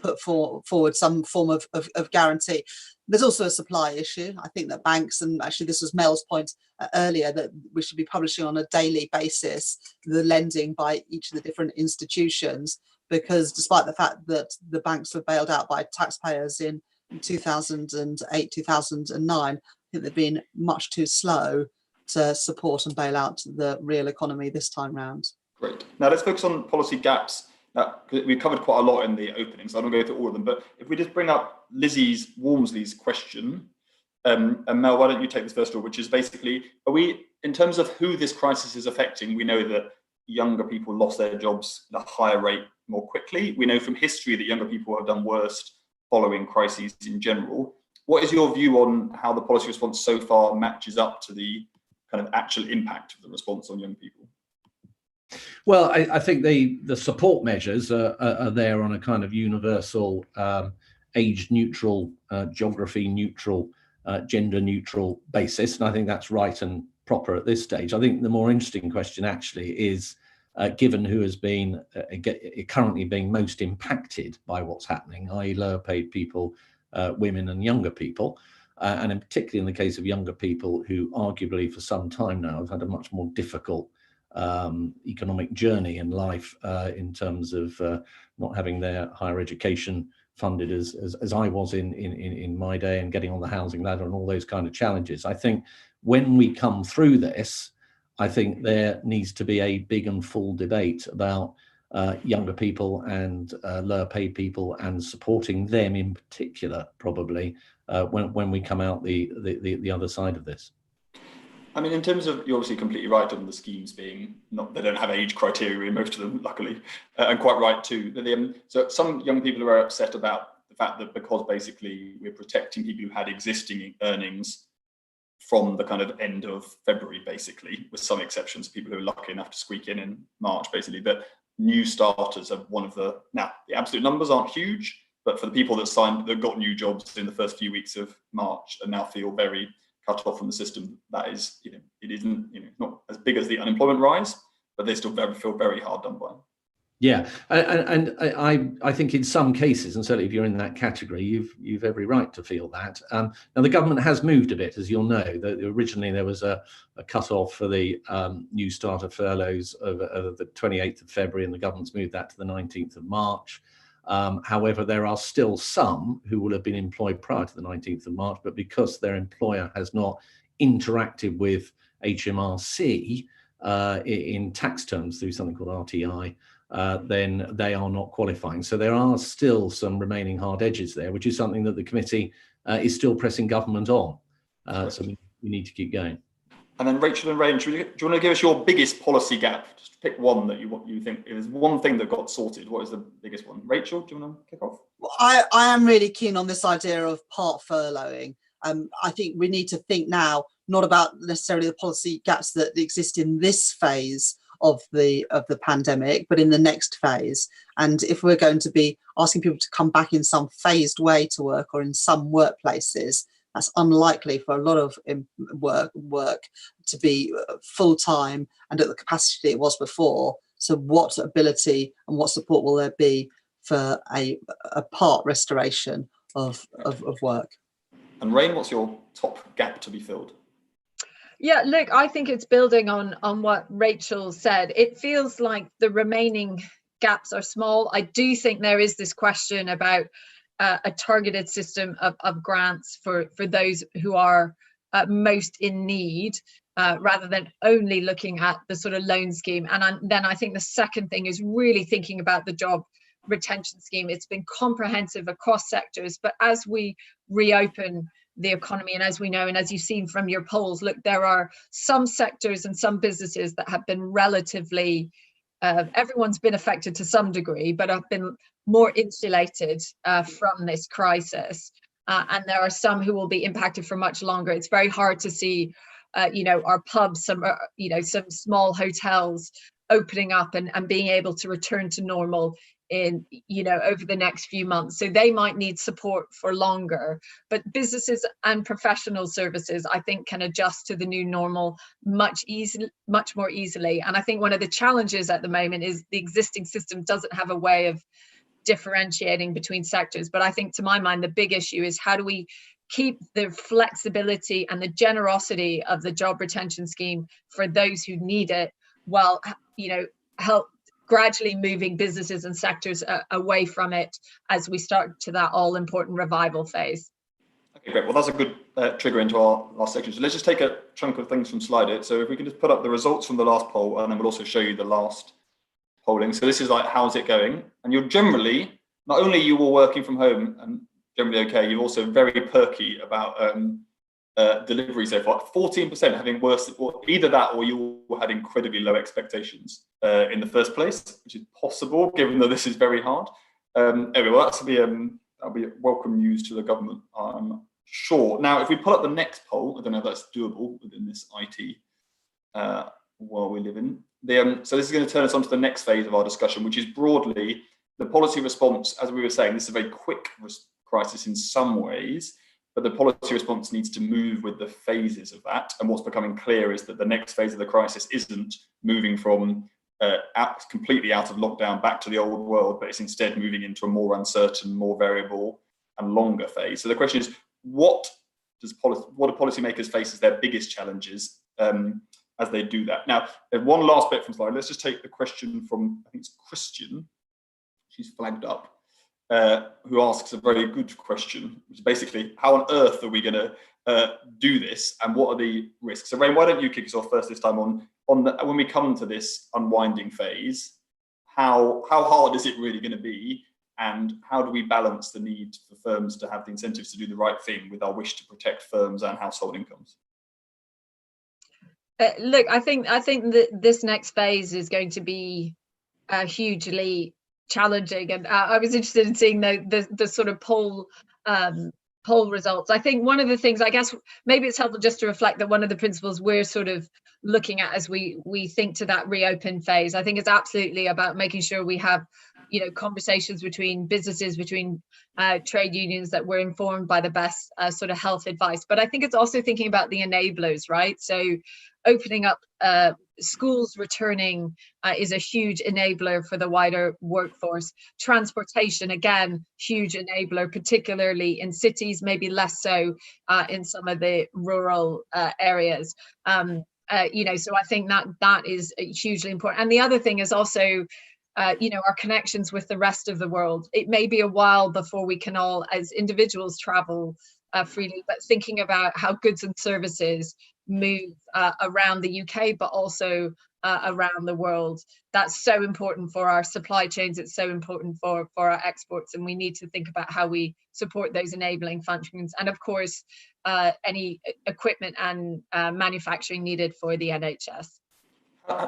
put forward some form of guarantee. There's also a supply issue. I think that banks, and actually this was Mel's point earlier, that we should be publishing on a daily basis the lending by each of the different institutions, because despite the fact that the banks were bailed out by taxpayers in 2008, 2009, I think they've been much too slow to support and bail out the real economy this time round. Great. Now let's focus on policy gaps. Now, we covered quite a lot in the opening, so I don't go through all of them, but if we just bring up Lizzie Walmsley's question, and Mel, why don't you take this first of all, which is basically, in terms of who this crisis is affecting, we know that younger people lost their jobs at a higher rate more quickly. We know from history that younger people have done worst following crises in general. What is your view on how the policy response so far matches up to the kind of actual impact of the response on young people? Well, I think the support measures are there on a kind of universal, age-neutral, geography-neutral, gender-neutral basis, and I think that's right and proper at this stage. I think the more interesting question actually is, given who has been currently being most impacted by what's happening, i.e. lower paid people, women and younger people, and in particularly in the case of younger people who arguably for some time now have had a much more difficult economic journey in life, in terms of not having their higher education funded as I was in my day, and getting on the housing ladder and all those kind of challenges. I think when we come through this, I think there needs to be a big and full debate about younger people and lower paid people, and supporting them in particular, probably when we come out the other side of this. I mean, in terms of, you're obviously completely right on the schemes being they don't have age criteria in most of them, luckily, and quite right too. So some young people are upset about the fact that because basically we're protecting people who had existing earnings from the kind of end of February, basically, with some exceptions, people who are lucky enough to squeak in March, basically, that new starters are one of the, now the absolute numbers aren't huge, but for the people that got new jobs in the first few weeks of March and now feel very cut off from the system, that is, it isn't, not as big as the unemployment rise, but they still feel very hard done by. Yeah, and I think in some cases, and certainly if you're in that category, you've every right to feel that. Now the government has moved a bit, as you'll know. Originally there was a cut-off for the new starter furloughs of the 28th of February, and the government's moved that to the 19th of March. However, there are still some who will have been employed prior to the 19th of March, but because their employer has not interacted with HMRC in tax terms through something called RTI, then they are not qualifying. So there are still some remaining hard edges there, which is something that the committee is still pressing government on. So we need to keep going. And then Rachel and Rain, do you want to give us your biggest policy gap? Just pick one that you think is one thing that got sorted. What is the biggest one? Rachel, do you want to kick off? Well, I am really keen on this idea of part furloughing. I think we need to think now, not about necessarily the policy gaps that exist in this phase of the pandemic, but in the next phase. And if we're going to be asking people to come back in some phased way to work, or in some workplaces, that's unlikely for a lot of work to be full-time and at the capacity it was before. So what ability and what support will there be for a part restoration of work? And Rain, what's your top gap to be filled? Yeah, look, I think it's building on what Rachel said. It feels like the remaining gaps are small. I do think there is this question about a targeted system of grants for those who are most in need, rather than only looking at the sort of loan scheme. And then I think the second thing is really thinking about the job retention scheme. It's been comprehensive across sectors, but as we reopen the economy, and as we know, and as you've seen from your polls, look, there are some sectors and some businesses that have been relatively, everyone's been affected to some degree, but have been more insulated from this crisis. And there are some who will be impacted for much longer. It's very hard to see, our pubs, some small hotels opening up and being able to return to normal in, over the next few months. So they might need support for longer, but businesses and professional services, I think, can adjust to the new normal much more easily. And I think one of the challenges at the moment is the existing system doesn't have a way of differentiating between sectors. But I think, to my mind, the big issue is how do we keep the flexibility and the generosity of the job retention scheme for those who need it, while, help gradually moving businesses and sectors away from it as we start to that all-important revival phase. Okay, great. Well, that's a good trigger into our last section. So let's just take a chunk of things from Slido. So if we can just put up the results from the last poll, and then we'll also show you the last polling. So this is like, how's it going? And you're generally, not only you all working from home and generally okay, you're also very perky about delivery so far. 14% having worse, or either that or you had incredibly low expectations in the first place, which is possible given that this is very hard. Anyway, well, that'll be welcome news to the government, I'm sure. Now, if we pull up the next poll, I don't know if that's doable within this IT world we live in. So this is going to turn us on to the next phase of our discussion, which is broadly the policy response. As we were saying, this is a very quick crisis in some ways, but the policy response needs to move with the phases of that. And what's becoming clear is that the next phase of the crisis isn't moving from completely out of lockdown back to the old world, but it's instead moving into a more uncertain, more variable and longer phase. So the question is, what do policymakers face as their biggest challenges as they do that? Now, there's one last bit from slide. Let's just take the question from, I think it's Christian. She's flagged up. Who asks a very good question, which is basically, how on earth are we going to do this, and what are the risks? So, Rain, why don't you kick us off first this time on when we come to this unwinding phase? How hard is it really going to be, and how do we balance the need for firms to have the incentives to do the right thing with our wish to protect firms and household incomes? Look, I think that this next phase is going to be hugely challenging. And I was interested in seeing the sort of poll results. I think one of the things, I guess maybe it's helpful just to reflect that one of the principles we're sort of looking at as we think to that reopen phase, I think it's absolutely about making sure we have, conversations between businesses, between trade unions, that we're informed by the best sort of health advice. But I think it's also thinking about the enablers, right? So opening up schools returning is a huge enabler for the wider workforce. Transportation, again, huge enabler, particularly in cities, maybe less so in some of the rural areas. So I think that is hugely important. And the other thing is also, our connections with the rest of the world. It may be a while before we can all, as individuals, travel freely, but thinking about how goods and services move around the UK, but also around the world. That's so important for our supply chains. It's so important for our exports, and we need to think about how we support those enabling functions. And of course, any equipment and manufacturing needed for the NHS.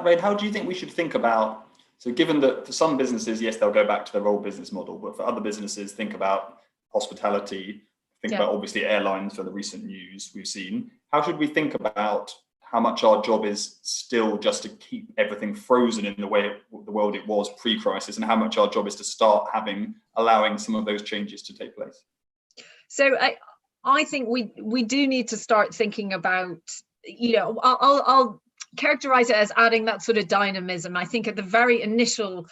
Ray, how do you think we should think about, so given that for some businesses, yes, they'll go back to their old business model, but for other businesses, think about hospitality, think about obviously airlines for the recent news we've seen. How should we think about how much our job is still just to keep everything frozen in the way the world it was pre-crisis, and how much our job is to start allowing some of those changes to take place? So I think we do need to start thinking about, I'll characterize it as adding that sort of dynamism. I think at the very initial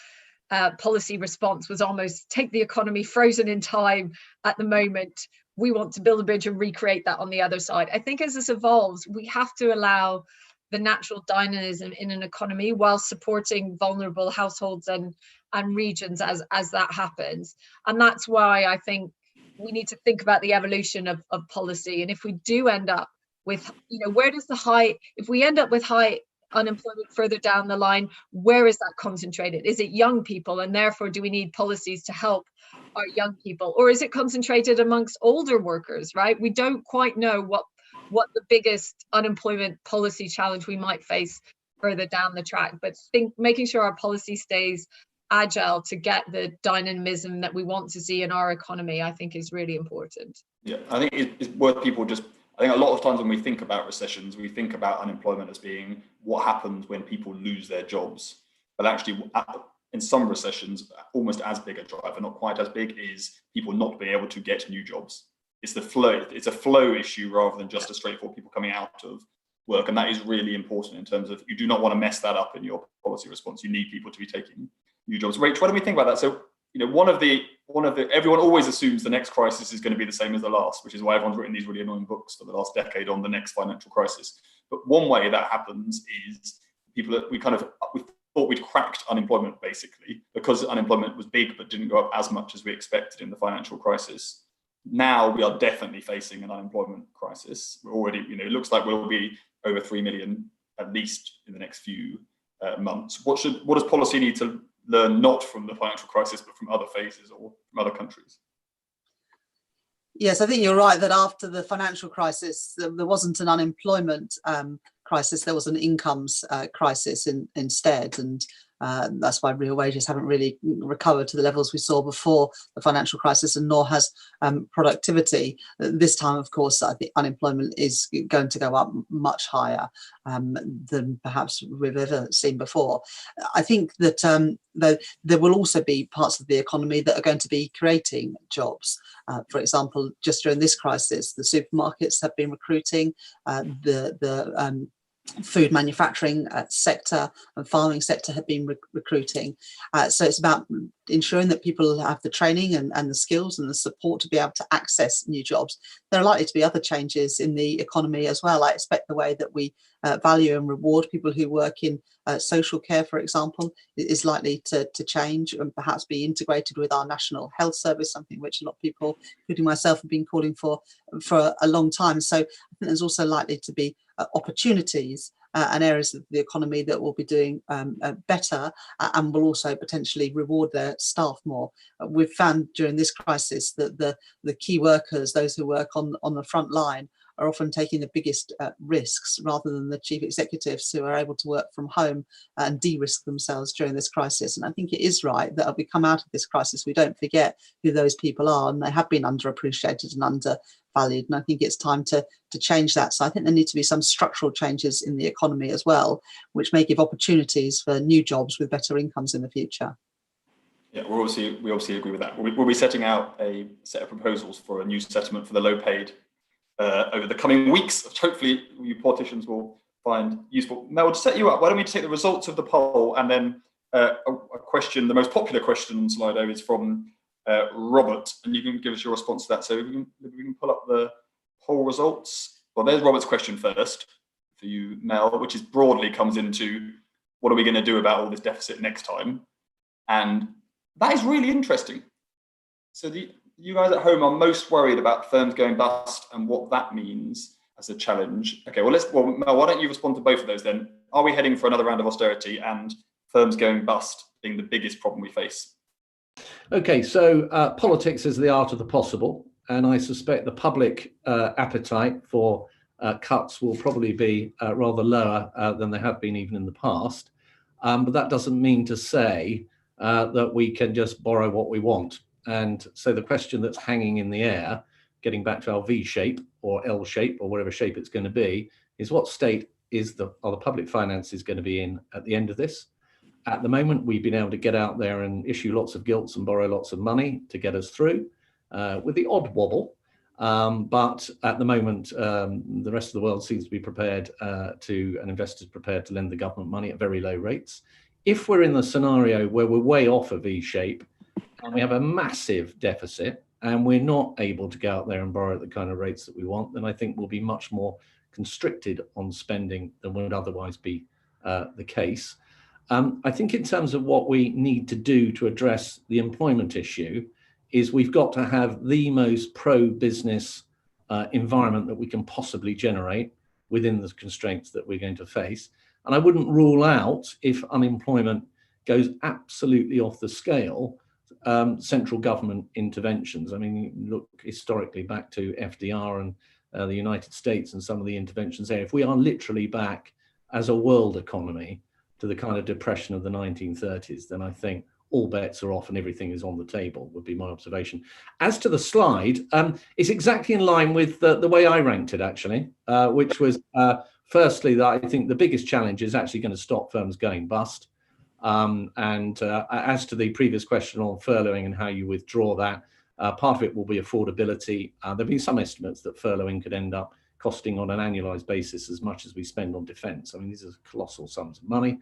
policy response was almost take the economy frozen in time at the moment. We want to build a bridge and recreate that on the other side. I think as this evolves, we have to allow the natural dynamism in an economy while supporting vulnerable households and regions as that happens. And that's why I think we need to think about the evolution of policy. And if we do end up with, if we end up with high unemployment further down the line, where is that concentrated? Is it young people? And therefore, do we need policies to help our young people? Or is it concentrated amongst older workers, right? We don't quite know what the biggest unemployment policy challenge we might face further down the track. But making sure our policy stays agile to get the dynamism that we want to see in our economy, I think is really important. Yeah, I think it's worth people I think a lot of times when we think about recessions, we think about unemployment as being what happens when people lose their jobs. But actually, in some recessions, almost as big a driver, not quite as big, is people not being able to get new jobs. It's the flow. It's a flow issue rather than just a straightforward people coming out of work. And that is really important in terms of, you do not want to mess that up in your policy response. You need people to be taking new jobs. Rach, what do we think about that? So, everyone always assumes the next crisis is going to be the same as the last, which is why everyone's written these really annoying books for the last decade on the next financial crisis. But one way that happens is we thought we'd cracked unemployment, basically, because unemployment was big but didn't go up as much as we expected in the financial crisis. Now we are definitely facing an unemployment crisis. We're already, it looks like we'll be over 3 million at least in the next few months. What does policy need to learn, not from the financial crisis, but from other phases or from other countries? Yes, I think you're right that after the financial crisis, there wasn't an unemployment crisis, there was an incomes crisis instead. And that's why real wages haven't really recovered to the levels we saw before the financial crisis, and nor has productivity. This time, of course, I think unemployment is going to go up much higher than perhaps we've ever seen before. I think that though there will also be parts of the economy that are going to be creating jobs. For example, just during this crisis, the supermarkets have been recruiting, the food manufacturing sector and farming sector have been recruiting. So it's about ensuring that people have the training and the skills and the support to be able to access new jobs. There are likely to be other changes in the economy as well. I expect the way that we value and reward people who work in social care, for example, is likely to change and perhaps be integrated with our National Health Service, something which a lot of people, including myself, have been calling for a long time. So I think there's also likely to be opportunities and areas of the economy that will be doing better and will also potentially reward their staff more. We've found during this crisis that the key workers, those who work on the front line, are often taking the biggest risks, rather than the chief executives who are able to work from home and de-risk themselves during this crisis. And I think it is right that as we come out of this crisis, we don't forget who those people are, and they have been underappreciated and undervalued. And I think it's time to change that. So I think there need to be some structural changes in the economy as well, which may give opportunities for new jobs with better incomes in the future. Yeah, we obviously agree with that. We'll be setting out a set of proposals for a new settlement for the low paid over the coming weeks, which hopefully you politicians will find useful. Mel, to set you up, why don't we take the results of the poll, and then a question, the most popular question on Slido is from Robert, and you can give us your response to that. So we can pull up the poll results. Well, there's Robert's question first for you, Mel, which is broadly comes into what are we going to do about all this deficit next time? And that is really interesting. So you guys at home are most worried about firms going bust and what that means as a challenge. Okay, well, Mel, why don't you respond to both of those then? Are we heading for another round of austerity and firms going bust being the biggest problem we face? Okay, so politics is the art of the possible, and I suspect the public appetite for cuts will probably be rather lower than they have been even in the past. But that doesn't mean to say that we can just borrow what we want. And so the question that's hanging in the air, getting back to our V shape or L shape or whatever shape it's going to be, is what state are the public finances going to be in at the end of this? At the moment, we've been able to get out there and issue lots of gilts and borrow lots of money to get us through, with the odd wobble. But at the moment, the rest of the world seems to be prepared and investors prepared to lend the government money at very low rates. If we're in the scenario where we're way off a V shape and we have a massive deficit and we're not able to go out there and borrow at the kind of rates that we want, then I think we'll be much more constricted on spending than would otherwise be the case. I think in terms of what we need to do to address the employment issue is we've got to have the most pro-business environment that we can possibly generate within the constraints that we're going to face. And I wouldn't rule out, if unemployment goes absolutely off the scale, central government interventions. I mean, look historically back to FDR and the United States and some of the interventions there. If we are literally back as a world economy to the kind of depression of the 1930s, then I think all bets are off and everything is on the table, would be my observation. As to the slide, it's exactly in line with the way I ranked it, actually, which was firstly, that I think the biggest challenge is actually going to stop firms going bust. As to the previous question on furloughing and how you withdraw that, part of it will be affordability. There have been some estimates that furloughing could end up costing on an annualized basis as much as we spend on defence. I mean, these are colossal sums of money.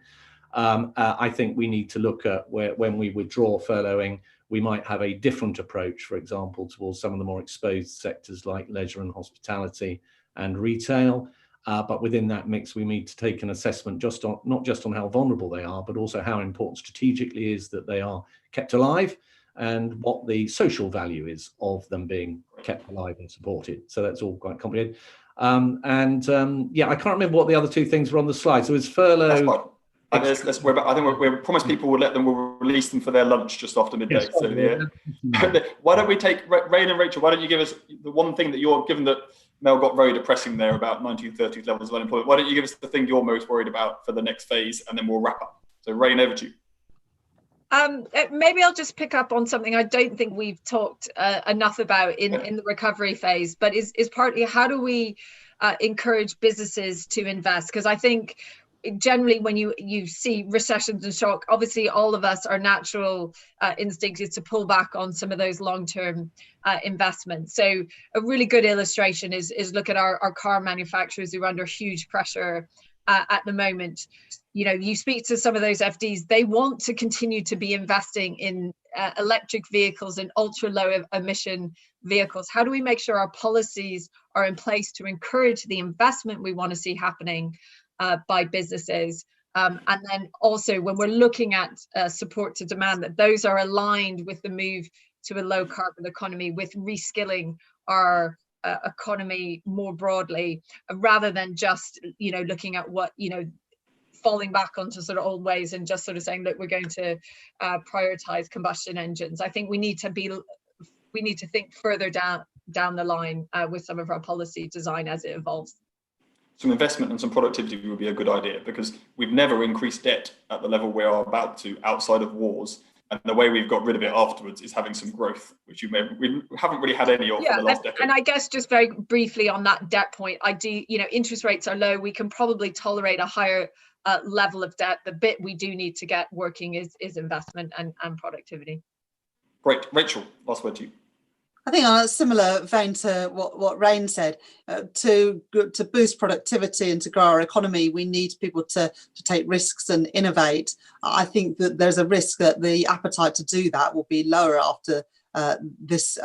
I think we need to look at when we withdraw furloughing, we might have a different approach, for example, towards some of the more exposed sectors like leisure and hospitality and retail. But within that mix, we need to take an assessment not just on how vulnerable they are, but also how important strategically is that they are kept alive and what the social value is of them being kept alive and supported. So that's all quite complicated. Yeah, I can't remember what the other two things were on the slide. So it's furlough. I think we promised people we'll release them for their lunch just after midday. Yes, so why don't we take Rain and Rachel? Why don't you give us the one thing that you're, given that Mel got very depressing there about 1930s levels of unemployment, why don't you give us the thing you're most worried about for the next phase, and then we'll wrap up. So Rain, over to you. Maybe I'll just pick up on something I don't think we've talked enough about in the recovery phase, but is partly how do we encourage businesses to invest? Because I think generally when you see recessions and shock, obviously all of us, our natural instinct is to pull back on some of those long-term investments. So a really good illustration is look at our car manufacturers who are under huge pressure at the moment. You know, you speak to some of those FDs, they want to continue to be investing in electric vehicles and ultra low emission vehicles. How do we make sure our policies are in place to encourage the investment we want to see happening by businesses? And then also when we're looking at support to demand, that those are aligned with the move to a low carbon economy, with reskilling our economy more broadly, rather than just, you know, looking at what, you know, falling back onto sort of old ways and just sort of saying, look, we're going to prioritize combustion engines. I think we need to think further down down the line with some of our policy design as it evolves. Some investment and some productivity would be a good idea, because we've never increased debt at the level we are about to outside of wars. And the way we've got rid of it afterwards is having some growth, which we haven't really had any of for the last decade. And I guess just very briefly on that debt point, interest rates are low. We can probably tolerate a higher level of debt. The bit we do need to get working is investment and productivity. Great. Rachel, last word to you. I think on a similar vein to what Rain said, to boost productivity and to grow our economy, we need people to take risks and innovate. I think that there's a risk that the appetite to do that will be lower after this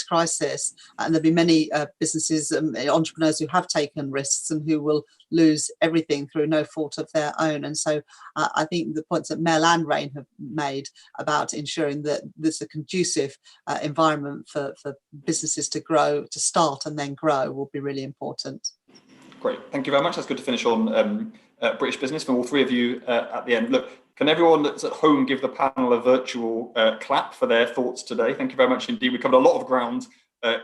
crisis, and there'll be many businesses and entrepreneurs who have taken risks and who will lose everything through no fault of their own. And so I think the points that Mel and Rain have made about ensuring that there's a conducive environment for businesses to grow, to start and then grow, will be really important. Great, thank you very much. That's good to finish on British business from all three of you at the end. Look, can everyone that's at home give the panel a virtual clap for their thoughts today? Thank you very much indeed. We covered a lot of ground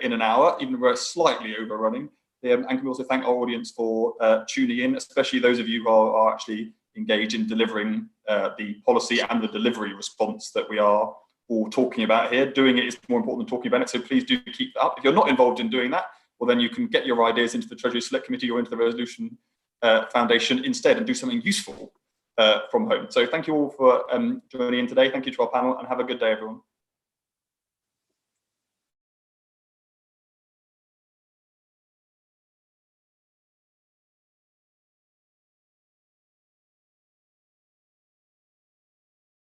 in an hour, even though we're slightly overrunning. And can we also thank our audience for tuning in, especially those of you who are actually engaged in delivering the policy and the delivery response that we are all talking about here. Doing it is more important than talking about it, so please do keep that up. If you're not involved in doing that, well, then you can get your ideas into the Treasury Select Committee or into the Resolution Foundation instead and do something useful from home. So thank you all for joining in today. Thank you to our panel, and have a good day, everyone.